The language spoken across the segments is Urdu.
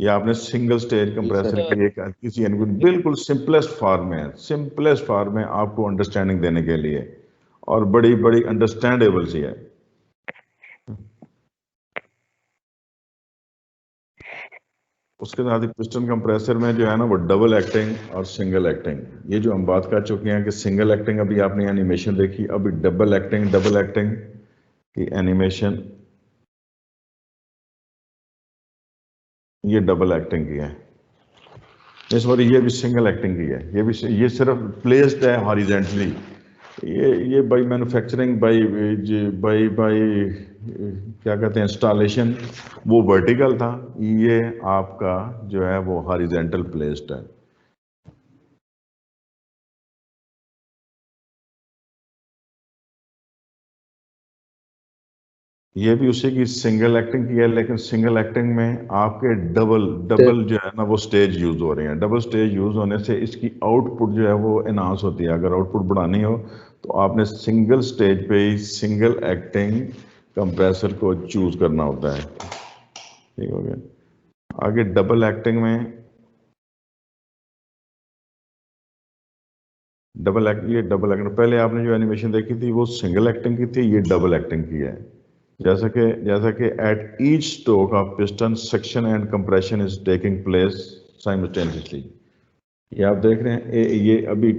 یہ آپ نے سنگل سٹیج کمپریسر کی ایک کسی بالکل سمپلسٹ فارم ہے، سمپلسٹ فارم ہے آپ کو انڈرسٹینڈنگ دینے کے لیے، اور بڑی بڑی انڈرسٹینڈیبل سی ہے. اس کے ساتھ پسٹن کمپریسر میں جو ہے نا وہ ڈبل ایکٹنگ اور سنگل ایکٹنگ، یہ جو ہم بات کر چکے ہیں کہ سنگل ایکٹنگ ابھی آپ نے اینیمیشن دیکھی، ابھی ڈبل ایکٹنگ کی اینیمیشن، یہ ڈبل ایکٹنگ کی ہے. اس بار یہ بھی سنگل ایکٹنگ کی ہے، یہ صرف پلیسڈ ہے ہاریزنٹلی. یہ بائی مینوفیکچرنگ بائی کیا کہتے ہیں انسٹالیشن وہ ورٹیکل تھا، یہ آپ کا جو ہے وہ ہاریزنٹل پلیسڈ ہے. یہ بھی اسی کی سنگل ایکٹنگ کی ہے، لیکن سنگل ایکٹنگ میں آپ کے ڈبل جو ہے نا وہ سٹیج یوز ہو رہے ہیں. ڈبل سٹیج یوز ہونے سے اس کی آؤٹ پٹ جو ہے وہ انہانس ہوتی ہے. اگر آؤٹ پٹ بڑھانی ہو تو آپ نے سنگل سٹیج پہ ہی سنگل ایکٹنگ کمپریسر کو چوز کرنا ہوتا ہے. ٹھیک ہو گیا. آگے ڈبل ایکٹنگ میں یہ ڈبل ایکٹنگ پہلے آپ نے جو اینیمیشن دیکھی تھی وہ سنگل ایکٹنگ کی تھی، یہ ڈبل ایکٹنگ کی ہے. جیسا کہ at each stroke of piston suction and compression is taking place simultaneously. یہ آپ دیکھ رہے ہیں یہ ابھی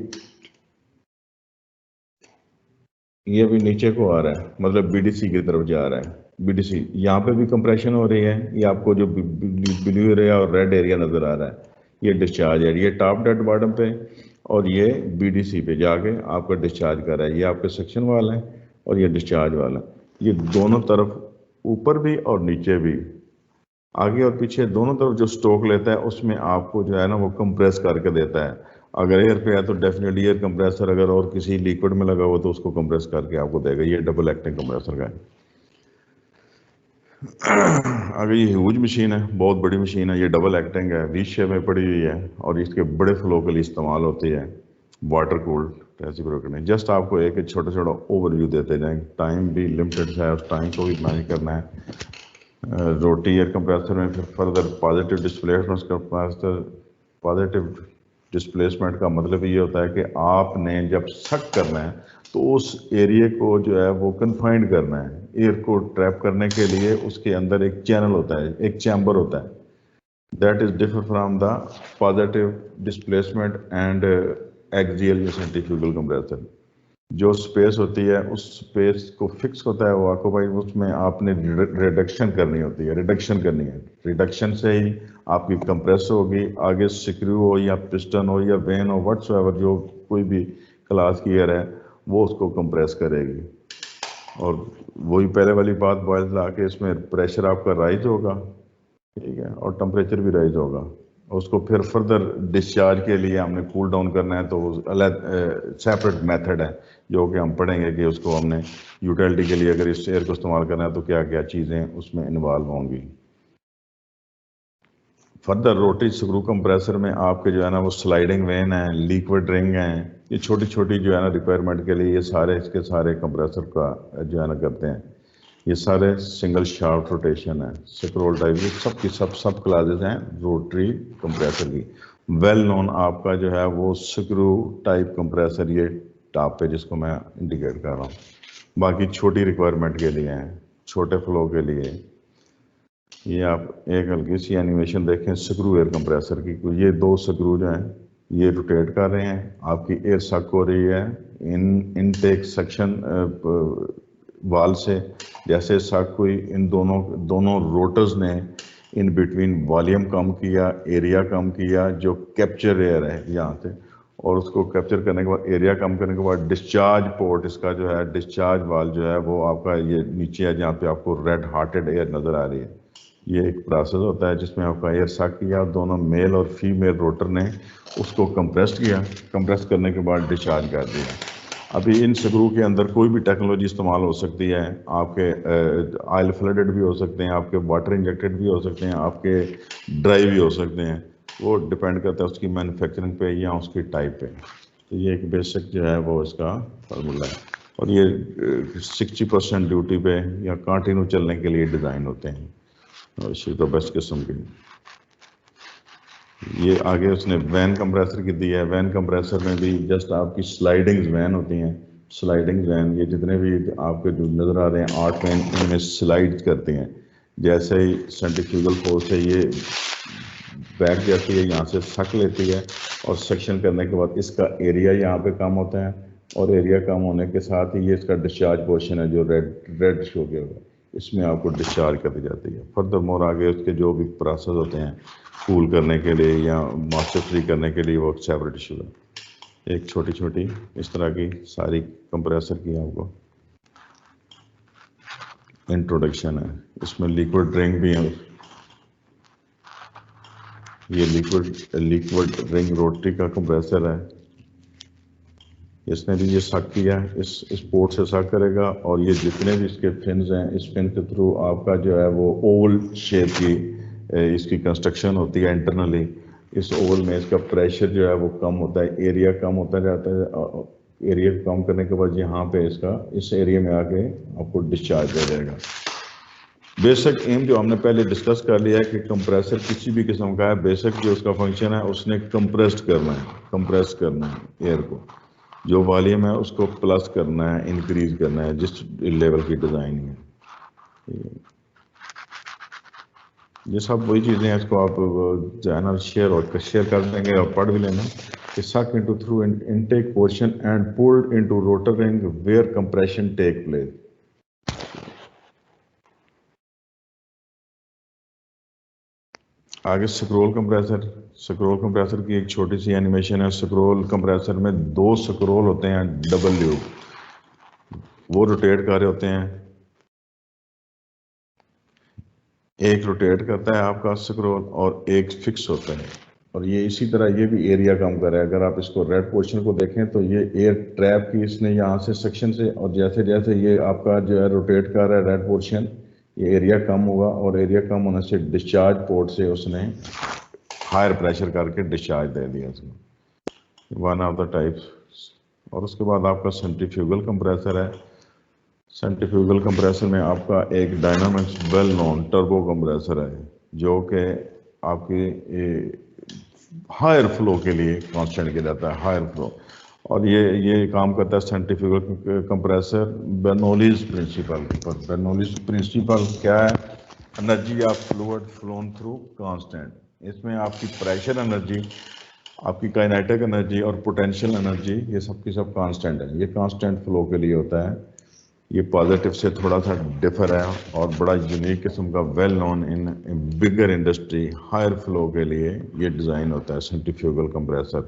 نیچے کو آ رہا ہے، مطلب بی ڈی سی کی طرف جا رہا ہے. بی ڈی سی یہاں پہ بھی کمپریشن ہو رہی ہے، یہ آپ کو جو بلو ایریا اور ریڈ ایریا نظر آ رہا ہے یہ ڈسچارج ہے. یہ ٹاپ ڈیڈ باٹم پہ اور یہ بی ڈی سی پہ جا کے آپ کا ڈسچارج کر رہا ہے. یہ آپ کے سیکشن والا ہے اور یہ ڈسچارج والا ہے. یہ دونوں طرف اوپر بھی اور نیچے بھی، آگے اور پیچھے دونوں طرف جو سٹروک لیتا ہے اس میں آپ کو جو ہے نا وہ کمپریس کر کے دیتا ہے. اگر ایئر پہ ہے تو ڈیفینیٹلی ایئر کمپریسر، اگر اور کسی لیکوڈ میں لگا ہوا تو اس کو کمپریس کر کے آپ کو دے گا. یہ ڈبل ایکٹنگ کمپریسر کا ہے. اگر یہ ہیوج مشین ہے، بہت بڑی مشین ہے، یہ ڈبل ایکٹنگ ہے، وی شیپ میں پڑی ہوئی ہے اور اس کے بڑے فلو کے لیے استعمال ہوتی ہے. واٹر کولڈ ایسی پروڈکٹ نہیں. جسٹ آپ کو ایک چھوٹا چھوٹا اوور ویو دیتے جائیں. ٹائم بھی لمیٹڈ ہے، اس ٹائم کو بھی مینیج کرنا ہے. روٹی ایئر کمپریسر میں پھر فردر پازیٹیو ڈسپلیسمنٹ کا مطلب یہ ہوتا ہے کہ آپ نے جب سک کرنا ہے تو اس ایریے کو جو ہے وہ کنفائنڈ کرنا ہے. ایئر کو ٹریپ کرنے کے لیے اس کے اندر ایک چینل ہوتا ہے، ایک چیمبر ہوتا ہے. That is differ from the positive displacement and axial یا سینٹریفیوگل کمپریسر. جو سپیس ہوتی ہے اس سپیس کو فکس ہوتا ہے وہ آکوپائی، اس میں آپ نے ریڈکشن کرنی ہوتی ہے. ریڈکشن سے ہی آپ کی کمپریس ہوگی. آگے سکریو ہو یا پسٹن ہو یا وین ہو وٹس ایور جو کوئی بھی کلاس کی ایئر ہے وہ اس کو کمپریس کرے گی. اور وہی پہلے والی بات بوائل لا کے اس میں پریشر آپ کا رائز ہوگا، ٹھیک ہے، اور ٹمپریچر بھی رائز ہوگا. اس کو پھر فردر ڈسچارج کے لیے ہم نے کول ڈاؤن کرنا ہے تو سیپریٹ میتھڈ ہے جو کہ ہم پڑھیں گے کہ اس کو ہم نے یوٹیلٹی کے لیے اگر اس ایئر کو استعمال کرنا ہے تو کیا کیا چیزیں اس میں انوالو ہوں گی. فردر روٹی سکرو کمپریسر میں آپ کے جو ہے نا وہ سلائڈنگ وین ہیں، لیکوڈ رنگ ہیں، یہ چھوٹی چھوٹی جو ہے نا ریکوائرمنٹ کے لیے یہ سارے اس کے سارے کمپریسر کا جو ہے نا کرتے ہیں. یہ سارے سنگل شافٹ روٹیشن ہے، سکرول ٹائپ، یہ سب کی سب کلاسز ہیں روٹری کمپریسر کی. ویل نون آپ کا جو ہے وہ سکرو ٹائپ کمپریسر یہ ٹاپ پہ جس کو میں انڈیکیٹ کر رہا ہوں. باقی چھوٹی ریکوائرمنٹ کے لیے ہیں، چھوٹے فلو کے لیے. یہ آپ ایک ہلکی سی اینیمیشن دیکھیں سکرو ایئر کمپریسر کی. یہ دو سکرو جو ہیں یہ روٹیٹ کر رہے ہیں، آپ کی ایئر سک ہو رہی ہے انٹیک سیکشن وال سے. جیسے سک ہوئی ان دونوں روٹرز نے ان بٹوین والیوم کم کیا، ایریا کم کیا جو کیپچر ایئر ہے یہاں سے، اور اس کو کیپچر کرنے کے بعد ایریا کم کرنے کے بعد ڈسچارج پورٹ اس کا جو ہے ڈسچارج وال جو ہے وہ آپ کا یہ نیچے ہے جہاں پہ آپ کو ریڈ ہارٹڈ ایئر نظر آ رہی ہے. یہ ایک پروسیس ہوتا ہے جس میں آپ کا ایئر سک کیا، دونوں میل اور فیمیل روٹر نے اس کو کمپریس کیا، کمپریس کرنے کے بعد ڈسچارج کر دیا. ابھی ان سکرو کے اندر کوئی بھی ٹیکنالوجی استعمال ہو سکتی ہے. آپ کے آئل فلڈڈ بھی ہو سکتے ہیں، آپ کے واٹر انجیکٹڈ بھی ہو سکتے ہیں، آپ کے ڈرائی بھی ہو سکتے ہیں. وہ ڈپینڈ کرتا ہے اس کی مینوفیکچرنگ پہ یا اس کی ٹائپ پہ. تو یہ ایک بیسک جو ہے وہ اس کا فارمولا ہے. اور یہ 60% ڈیوٹی پہ یا کنٹینیو چلنے کے لیے ڈیزائن ہوتے ہیں. اسی تو بیسٹ قسم کی. یہ آگے اس نے وین کمپریسر کی دی ہے. وین کمپریسر میں بھی جسٹ آپ کی سلائڈنگ وین ہوتی ہیں. سلائڈنگ وین یہ جتنے بھی آپ کے جو نظر آ رہے ہیں 8 وین ان میں سلائڈ کرتے ہیں. جیسے ہی سینٹریفیوگل فورس سے یہ بیک جاتی ہے یہاں سے سک لیتی ہے اور سیکشن کرنے کے بعد اس کا ایریا یہاں پہ کم ہوتا ہے اور ایریا کم ہونے کے ساتھ ہی یہ اس کا ڈسچارج پورشن ہے جو ریڈ شو کیا ہوا ہے اس میں آپ کو ڈسچارج کر دی جاتی ہے. فردر مور آگے اس کے جو بھی پروسیس ہوتے ہیں کول کرنے کے لیے یا ماسٹر فری کرنے کے لیے وہ سیپریٹ ایشو ہے. ایک چھوٹی چھوٹی اس طرح کی ساری کمپریسر کی آپ کو انٹروڈکشن ہے. اس میں لیکوڈ رنگ بھی ہے. یہ لیکوڈ رنگ روٹری کا کمپریسر ہے. اس نے بھی یہ سک کیا اس پورٹ سے سک کرے گا اور یہ جتنے بھی اس کے فنز ہیں اس فن کے تھرو آپ کا جو ہے وہ اوول شیپ کی اس کی کنسٹرکشن ہوتی ہے انٹرنلی. اس اوول میں اس کا پریشر جو ہے وہ کم ہوتا ہے, ایریا کم ہوتا جاتا ہے. ایریا کم کرنے کے بعد یہاں پہ اس ایریا میں آ کے آپ کو ڈسچارج دے جائے گا. بیسک ایم جو ہم نے پہلے ڈسکس کر لیا ہے کہ کمپریسر کسی بھی قسم کا ہے, بیسک جو اس کا فنکشن ہے اس نے کمپریس کرنا ہے ایئر کو. جو والیوم ہے اس کو پلس کرنا ہے, انکریز کرنا ہے جس لیول کی ڈیزائن ہے. یہ سب وہی چیزیں ہیں, اس کو آپ جو ہے نا شیئر کر دیں گے اور پڑھ بھی لینا کہ suck into through intake portion and pulled into rotor ring where compression take place. آگے سکرول کمپریسر کی ایک چھوٹی سی اینیمیشن ہے. سکرول کمپریسر میں 2 سکرول ہوتے ہیں ڈبل لیوب, وہ روٹیٹ کر رہے ہوتے ہیں. ایک روٹیٹ کرتا ہے آپ کا سکرول اور ایک فکس ہوتا ہے, اور یہ اسی طرح یہ بھی ایریا کم کر رہا ہے. اگر آپ اس کو ریڈ پورشن کو دیکھیں تو یہ ایئر ٹریپ کی اس نے یہاں سے سیکشن سے, اور جیسے جیسے یہ آپ کا جو ہے روٹیٹ کر رہا ہے ریڈ پورشن, یہ ایریا کم ہوگا اور ایریا کم ہونے سے ڈسچارج پورٹ سے اس نے ہائر پریشر کر کے ڈسچارج دے دیا اس میں, ون آف دا ٹائپس. اور اس کے بعد آپ کا سینٹریفیوگل کمپریسر ہے. سینٹریفیوگل کمپریسر میں آپ کا ایک dynamics well known turbo compressor ہے جو کہ آپ کی ہائر فلو کے لیے کانسٹنٹ کیا جاتا ہے, ہائر فلو. اور یہ کام کرتا ہے سینٹریفیوگل کمپریسر برنولیز پرنسپل پر. برنولیز پرنسپل کیا ہے؟ Energy of fluid flowing through constant. اس میں آپ کی پریشر انرجی, آپ کی کائنیٹک انرجی اور پوٹینشیل انرجی یہ سب کی سب کانسٹنٹ ہے. یہ کانسٹنٹ فلو کے لیے ہوتا ہے. یہ پازیٹیو سے تھوڑا سا ڈفر ہے اور بڑا یونیک قسم کا ویل نون ان بگر انڈسٹری ہائر فلو کے لیے یہ ڈیزائن ہوتا ہے سینٹریفیوگل کمپریسر.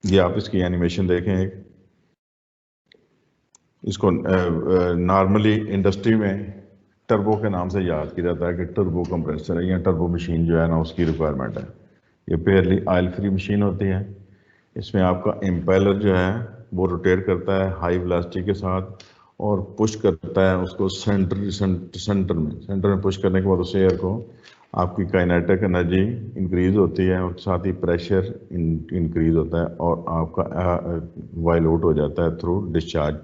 یہ آپ اس کی اینیمیشن دیکھیں. اس کو نارملی انڈسٹری میں ٹربو کے نام سے یاد کیا جاتا ہے کہ ٹربو کمپریسر ہے یا ٹربو مشین جو ہے نا اس کی ریکوائرمنٹ ہے. یہ پیئرلی آئل فری مشین ہوتی ہے. اس میں آپ کا امپیلر جو ہے وہ روٹیٹ کرتا ہے ہائی ویلاسٹی کے ساتھ اور پش کرتا ہے اس کو سینٹر میں پش کرنے کے بعد اس ایئر کو آپ کی کائنیٹک انرجی انکریز ہوتی ہے اور ساتھ ہی پریشر انکریز ہوتا ہے اور آپ کا وائل آؤٹ ہو جاتا ہے تھرو ڈسچارج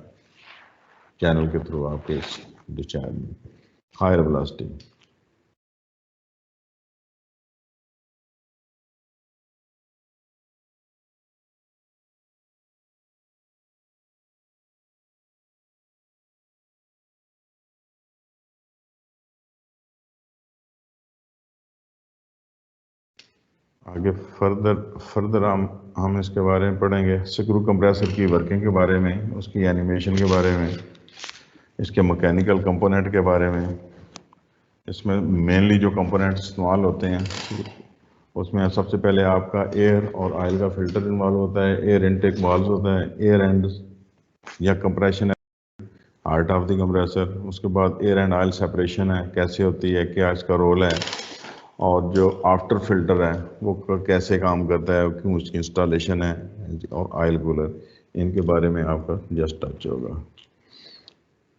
چینل کے تھرو آپ کے ڈسچارج میں ہائر ویلاسٹی. آگے فردر ہم اس کے بارے میں پڑھیں گے. سکرو کمپریسر کی ورکنگ کے بارے میں, اس کی اینیمیشن کے بارے میں, اس کے مکینیکل کمپوننٹ کے بارے میں. اس میں مینلی جو کمپوننٹ استعمال ہوتے ہیں اس میں سب سے پہلے آپ کا ایئر اور آئل کا فلٹر انوالو ہوتا ہے. ایئر انٹیک والز ہوتا ہے, ایئر اینڈ یا compression heart of the compressor. اس کے بعد ایئر اینڈ آئل سیپریشن ہے, کیسے ہوتی ہے, کیا اس کا رول ہے, اور جو آفٹر فلٹر ہے وہ کیسے کام کرتا ہے, کیوں اس کی انسٹالیشن ہے, اور آئل کولر, ان کے بارے میں آپ کا جسٹ ٹچ ہوگا.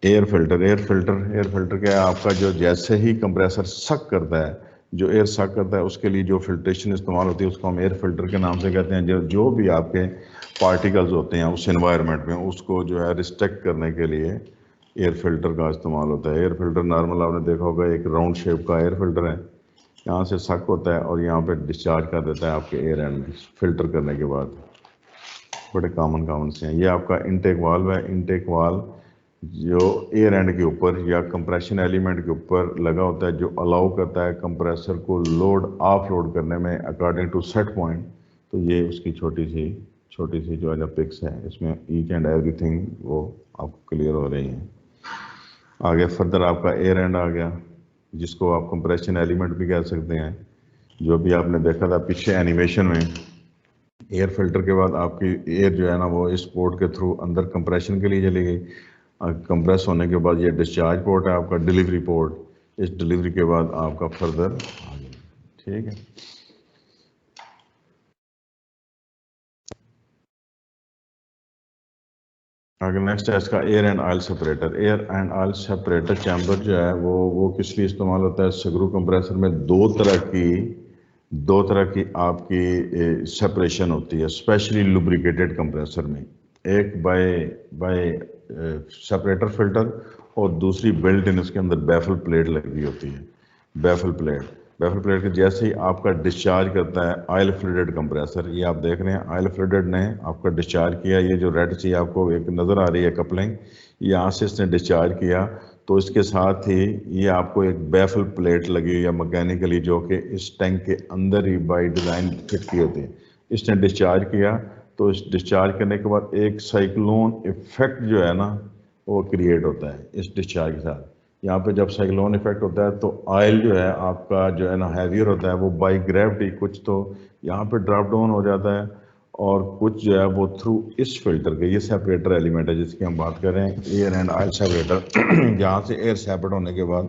ایئر فلٹر کیا ہے آپ کا, جو جیسے ہی کمپریسر سک کرتا ہے, جو ایئر سک کرتا ہے اس کے لیے جو فلٹریشن استعمال ہوتی ہے اس کو ہم ایئر فلٹر کے نام سے کہتے ہیں. جو بھی آپ کے پارٹیکلز ہوتے ہیں اس انوائرمنٹ میں اس کو جو ہے ریسٹرکٹ کرنے کے لیے ایئر فلٹر کا استعمال ہوتا ہے. ایئر فلٹر نارمل آپ نے دیکھا ہوگا ایک راؤنڈ شیپ کا ایئر فلٹر ہے, یہاں سے سک ہوتا ہے اور یہاں پہ ڈسچارج کر دیتا ہے آپ کے ایئر اینڈ فلٹر کرنے کے بعد. بڑے کامن سے ہیں. یہ آپ کا انٹیک والو ہے. انٹیک والو جو ایئر اینڈ کے اوپر یا کمپریشن ایلیمنٹ کے اوپر لگا ہوتا ہے, جو الاؤ کرتا ہے کمپریسر کو لوڈ آف لوڈ کرنے میں اکارڈنگ ٹو سیٹ پوائنٹ. تو یہ اس کی چھوٹی سی جو ہے پکس ہے, اس میں ایچ اینڈ ایوری تھنگ وہ آپ کو کلیئر ہو رہی ہیں. آگے فردر آپ کا ایئر اینڈ آ گیا, جس کو آپ کمپریشن ایلیمنٹ بھی کہہ سکتے ہیں. جو بھی آپ نے دیکھا تھا پیچھے اینیمیشن میں, ایئر فلٹر کے بعد آپ کی ایئر جو ہے نا وہ اس پورٹ کے تھرو اندر کمپریشن کے لیے چلی گئی. کمپریس ہونے کے بعد یہ ڈسچارج پورٹ ہے آپ کا, ڈیلیوری پورٹ. اس ڈیلیوری کے بعد آپ کا فردر آ گیا. ٹھیک ہے. آگے نیکسٹ ہے اس کا air and oil separator. Air and oil separator chamber جو ہے وہ کس لیے استعمال ہوتا ہے؟ سگرو کمپریسر میں دو طرح کی آپ کی سپریشن ہوتی ہے, اسپیشلی لوبریکیٹڈ کمپریسر میں. ایک بائی سپریٹر فلٹر اور دوسری بلٹ ان اس کے اندر بیفل پلیٹ لگی ہوتی ہے. بیفل پلیٹ کے جیسے ہی آپ کا ڈسچارج کرتا ہے آئل فلٹرڈ کمپریسر, یہ آپ دیکھ رہے ہیں آئل فلٹرڈ نے آپ کا ڈسچارج کیا. یہ جو ریڈ سی آپ کو ایک نظر آ رہی ہے کپلنگ, یہاں سے اس نے ڈسچارج کیا تو اس کے ساتھ ہی یہ آپ کو ایک بیفل پلیٹ لگی ہوئی ہے میکینیکلی, جو کہ اس ٹینک کے اندر ہی بائی ڈیزائن فٹ کی ہوتی ہے. اس نے ڈسچارج کیا تو اس ڈسچارج کرنے کے بعد ایک سائیکلون ایفیکٹ جو ہے نا وہ کریٹ ہوتا ہے اس ڈسچارج کے ساتھ. یہاں پہ جب سائیکلون ایفیکٹ ہوتا ہے تو آئل جو ہے آپ کا جو ہے نا ہیویئر ہوتا ہے, وہ بائی گریوٹی کچھ تو یہاں پہ ڈراپ ڈاؤن ہو جاتا ہے اور کچھ جو ہے وہ تھرو اس فلٹر کے, یہ سیپریٹر ایلیمنٹ ہے جس کی ہم بات کر رہے ہیں, ایئر اینڈ آئل سیپریٹر, جہاں سے ایئر سیپریٹ ہونے کے بعد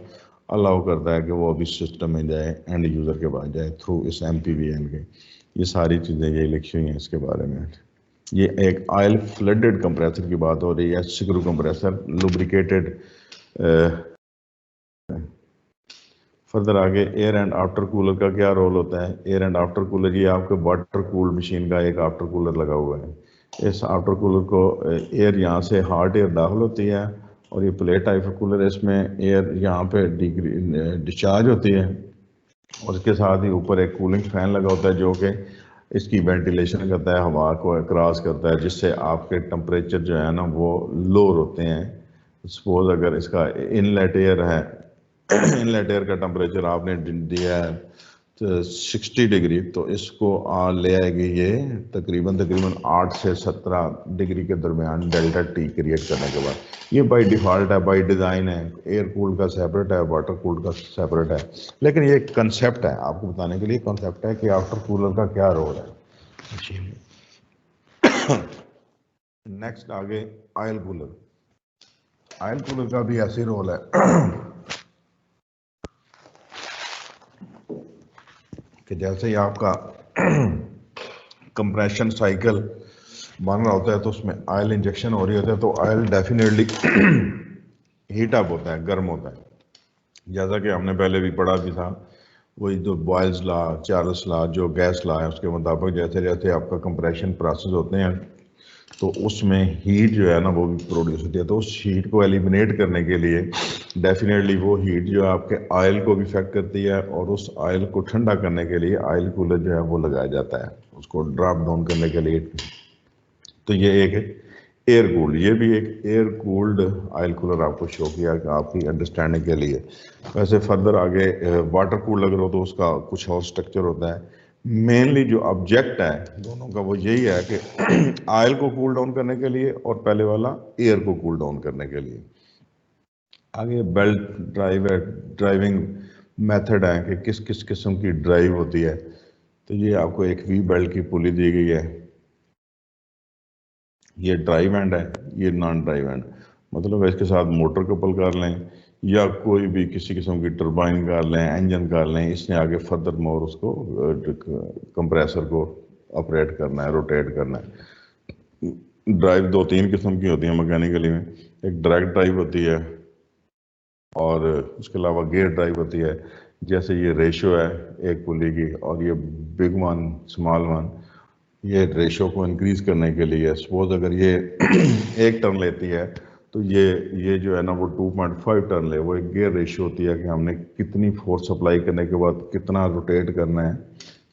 الاؤ کرتا ہے کہ وہ ابھی سسٹم میں جائے, اینڈ یوزر کے پاس جائے تھرو اس ایم پی وی این کے. یہ ساری چیزیں یہ لکھی ہوئی ہیں اس کے بارے میں. یہ ایک آئل فلڈڈ کمپریسر کی بات ہو رہی ہے, سگرو کمپریسر لوبریکیٹڈ. فردر آگے ایئر اینڈ آفٹر کولر کا کیا رول ہوتا ہے؟ ایئر اینڈ آفٹر کولر, یہ آپ کے واٹر کول مشین کا ایک آفٹر کولر لگا ہوا ہے. اس آفٹر کولر کو ایئر یہاں سے ہارڈ ایئر داخل ہوتی ہے اور یہ پلیٹ ٹائپ کولر ہے, اس میں ایئر یہاں پہ ڈسچارج ہوتی ہے اور اس کے ساتھ ہی اوپر ایک کولنگ فین لگا ہوتا ہے جو کہ اس کی وینٹیلیشن کرتا ہے, ہوا کو کراس کرتا ہے, جس سے آپ کے ٹمپریچر جو ہے نا وہ لوور ہوتے ہیں. سپوز اگر اس کا ان لیٹ ایئر ہے, ان لیٹ ایئر کا ٹمپریچر آپ نے دیا ہے 60 ڈگری, تو اس کو لے آئے گی یہ تقریباً 8 سے 17 ڈگری کے درمیان ڈیلٹا ٹی کریٹ کرنے کے بعد. یہ بائی ڈیفالٹ ہے, بائی ڈیزائن ہے, ایئر کولڈ کا سیپریٹ ہے, واٹر کولڈ کا سیپریٹ ہے. لیکن یہ ایک کنسیپٹ ہے, آپ کو بتانے کے لیے کنسیپٹ ہے کہ آفٹر کولر کا کیا رول ہے. نیکسٹ آگے آئل کولر. آئل کولر کا بھی ایسے رول ہے کہ جیسے ہی آپ کا کمپریشن سائیکل بن رہا ہوتا ہے تو اس میں آئل انجیکشن ہو رہی ہوتا ہے, تو آئل ڈیفینیٹلی ہیٹ اپ ہوتا ہے, گرم ہوتا ہے. جیسا کہ ہم نے پہلے بھی پڑھا بھی تھا, وہی جو بوائلز لا, چارلس لا, جو گیس لا ہے اس کے مطابق جیسے جیسے آپ کا کمپریشن پروسیس ہوتے ہیں تو اس میں ہیٹ جو ہے نا وہ بھی پروڈیوس ہوتی ہے. تو اس ہیٹ کو ایلیمنیٹ کرنے کے لیے ڈیفینیٹلی وہ ہیٹ جو آپ کے آئل کو بھی افیکٹ کرتی ہے, اور اس آئل کو ٹھنڈا کرنے کے لیے آئل کولر جو ہے وہ لگایا جاتا ہے اس کو ڈراپ ڈاؤن کرنے کے لیے. تو یہ ایک ایئر کولڈ, یہ بھی ایک ایئر کولڈ آئل کولر آپ کو شو کیا کہ آپ کی انڈرسٹینڈنگ کے لیے. ویسے فردر آگے واٹر کولڈ اگر ہو تو اس کا کچھ اور سٹرکچر ہوتا ہے. مینلی جو آبجیکٹ ہے دونوں کا وہ یہی ہے کہ آئل کو کول ڈاؤن کرنے کے لیے اور پہلے والا ایئر کو کول ڈاؤن کرنے کے لیے. آگے بیلٹ ڈرائیو ہے, ڈرائیونگ میتھڈ ہے کہ کس کس قسم کی ڈرائیو ہوتی ہے. تو یہ آپ کو ایک وی بیلٹ کی پلی دی گئی ہے, یہ ڈرائیو اینڈ ہے, یہ نان ڈرائیو اینڈ, مطلب اس کے ساتھ موٹر کپل کر لیں یا کوئی بھی کسی قسم کی ٹربائن کر لیں, انجن کر لیں. اس نے آگے فردر مور اس کو کمپریسر کو آپریٹ کرنا ہے, روٹیٹ کرنا ہے. ڈرائیو 2-3 قسم کی ہوتی ہیں میکینیکلی میں, ایک ڈائریکٹ ڈرائیو ہوتی ہے اور اس کے علاوہ گیئر ڈرائیو ہوتی ہے. جیسے یہ ریشو ہے ایک پلی کی, اور یہ بگ ون اسمال ون, یہ ریشو کو انکریز کرنے کے لیے سپوز اگر یہ 1 ٹرن لیتی ہے تو یہ جو ہے نا وہ 2.5 ٹرن لے، وہ ایک گیئر ریشو ہوتی ہے کہ ہم نے کتنی فورس اپلائی کرنے کے بعد کتنا روٹیٹ کرنا ہے.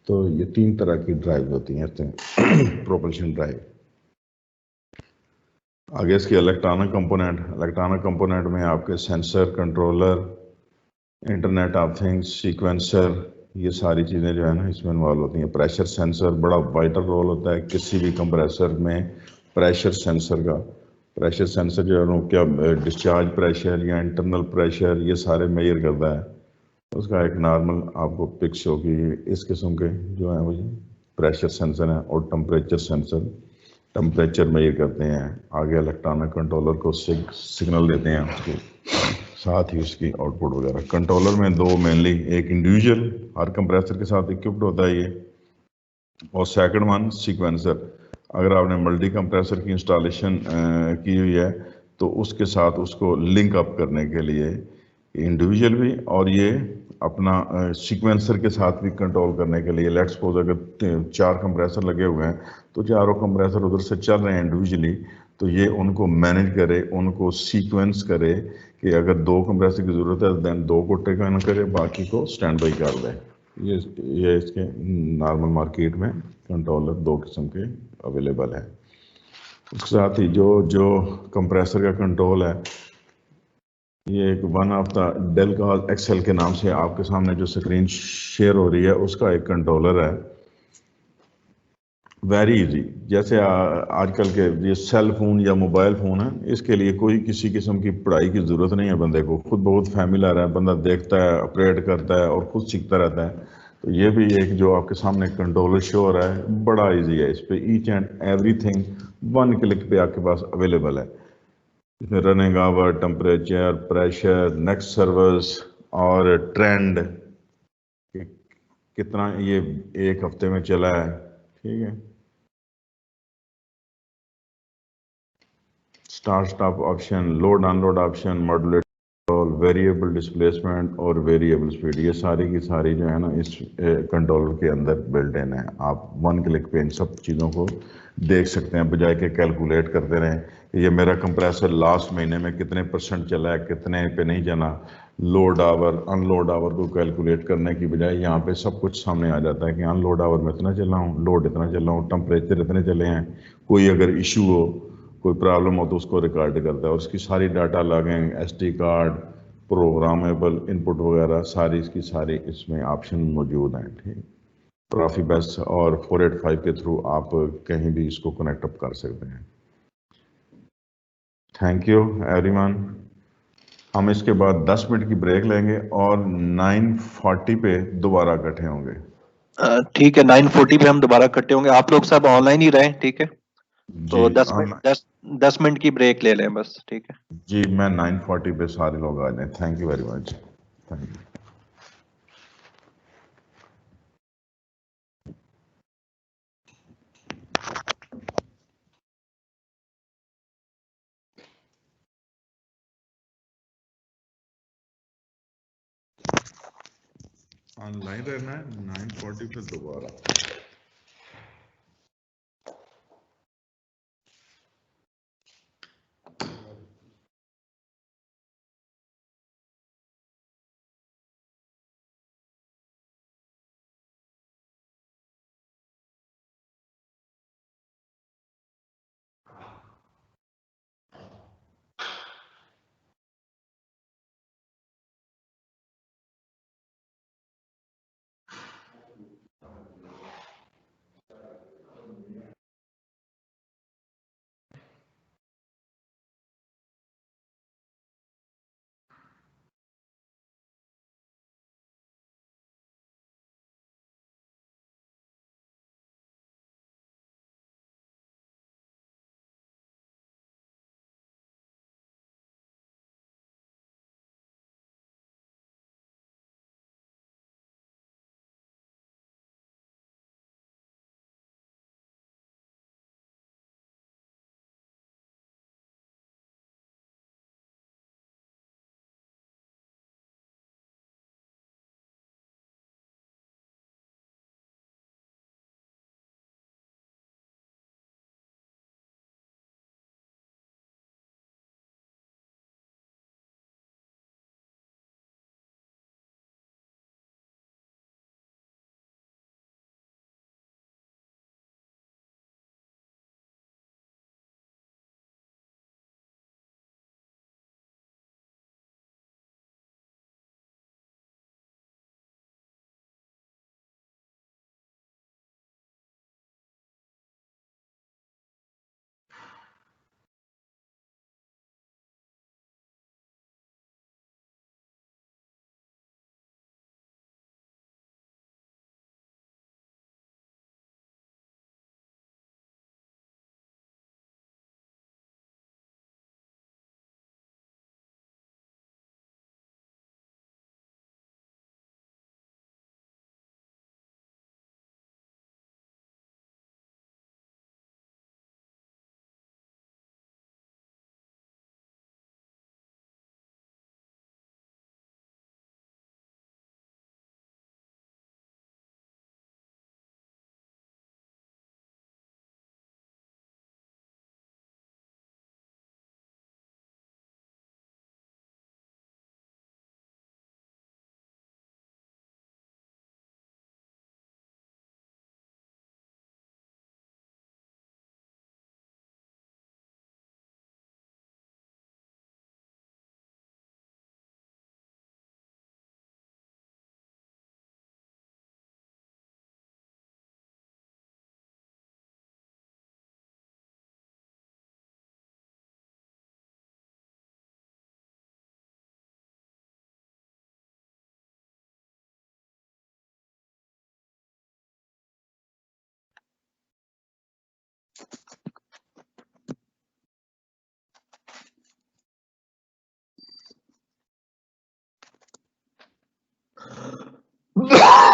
تو یہ 3 طرح کی ڈرائیو ہوتی ہیں پروپلشن ڈرائیو. آگے اس کی الیکٹرانک کمپوننٹ میں آپ کے sensor, controller, internet of things, sequencer, یہ ساری چیزیں جو ہے نا اس میں انوالو ہوتی ہیں. پریشر سینسر بڑا وائٹل رول ہوتا ہے کسی بھی کمپریسر میں. پریشر سینسر جو ہے نا کیا ڈسچارج پریشر یا انٹرنل پریشر یہ سارے میئر کرتا ہے. اس کا ایک نارمل آپ کو پکس ہوگی اس قسم کے جو ہیں وہ پریشر سینسر ہیں، اور ٹمپریچر سینسر ٹمپریچر میئر کرتے ہیں. آگے الیکٹرانک کنٹرولر کو سگنل دیتے ہیں اس کے ساتھ ہی اس کی آؤٹ پٹ وغیرہ. کنٹرولر میں 2 مینلی، ایک انڈیویجول ہر کمپریسر کے ساتھ اکوپڈ ہوتا ہے یہ، اور سیکنڈ ون سیکوینسر. اگر آپ نے ملٹی کمپریسر کی انسٹالیشن کی ہوئی ہے تو اس کے ساتھ اس کو لنک اپ کرنے کے لیے انڈیویجول بھی، اور یہ اپنا سیکوینسر کے ساتھ بھی کنٹرول کرنے کے لیے. لیٹس سپوز اگر 4 کمپریسر لگے ہوئے ہیں تو چاروں کمپریسر ادھر سے چل رہے ہیں انڈیویجلی، تو یہ ان کو مینیج کرے، ان کو سیکوینس کرے کہ اگر 2 کمپریسر کی ضرورت ہے دین 2 کو ٹیک آن کرے، باقی کو سٹینڈ بائی کر دے. یہ اس کے نارمل مارکیٹ میں کنٹرولر 2 قسم کے اویلیبل ہیں. اس کے ساتھ ہی جو کمپریسر کا کنٹرول ہے، یہ ایک ون آف دا ڈیل کا ایکسل کے نام سے آپ کے سامنے جو سکرین شیئر ہو رہی ہے اس کا ایک کنٹرولر ہے. Very easy. جیسے آج کل کے یہ سیل فون یا موبائل فون ہے، اس کے لیے کوئی کسی قسم کی پڑھائی کی ضرورت نہیں ہے بندے کو، خود بہت فیملیئر ہے، بندہ دیکھتا ہے، آپریٹ کرتا ہے اور خود سیکھتا رہتا ہے. تو یہ بھی ایک جو آپ کے سامنے کنٹرولر شو ہو رہا ہے بڑا ایزی ہے. اس پہ each and every thing 1 click پہ آپ کے پاس اویلیبل ہے. اس میں running hour, temperature, pressure, next service اور ٹرینڈ کتنا یہ 1 ہفتے میں چلا ہے. ٹھیک ہے. Start stop option, load unload option, modulate control, variable displacement اور ویریبل سپیڈ، یہ ساری کی ساری جو ہے نا اس کنٹرولر کے اندر بلٹ ان ہے. آپ 1 کلک پہ ان سب چیزوں کو دیکھ سکتے ہیں، بجائے کہ کیلکولیٹ کرتے رہیں کہ یہ میرا کمپریسر لاسٹ مہینے میں کتنے % چلا ہے، کتنے پہ نہیں جانا. لوڈ آور ان لوڈ آور کو کیلکولیٹ کرنے کی بجائے یہاں پہ سب کچھ سامنے آ جاتا ہے کہ ان لوڈ آور میں اتنا چلا ہوں، لوڈ اتنا چلا ہوں، ٹمپریچر اتنے چلے ہیں. کوئی اگر ایشو ہو، کوئی پرابلم ہو تو اس کو ریکارڈ کرتا ہے، اور اس کی ساری ڈاٹا لاگیں، S D card, programmable input وغیرہ ساری اس کی ساری اس میں آپشن موجود ہیں. ٹھیک. پرافی بیس اور 485 کے تھرو آپ کہیں بھی اس کو کنیکٹ اپ کر سکتے ہیں. Thank you every one. ہم اس کے بعد 10 منٹ کی بریک لیں گے اور 9:40 پہ دوبارہ اکٹھے ہوں گے. ٹھیک ہے، 9:40 پہ ہم دوبارہ اکٹھے ہوں گے. آپ لوگ سب آن لائن ہی رہیں. ٹھیک ہے، تو جی 10 منٹ کی بریک لے لیں بس. ٹھیک ہے جی، میں 9:40 پہ سارے لوگ آ جائیں. Thank you very much. Thank you. On line رہنا ہے 9:40 پہ دوبارہ. ہے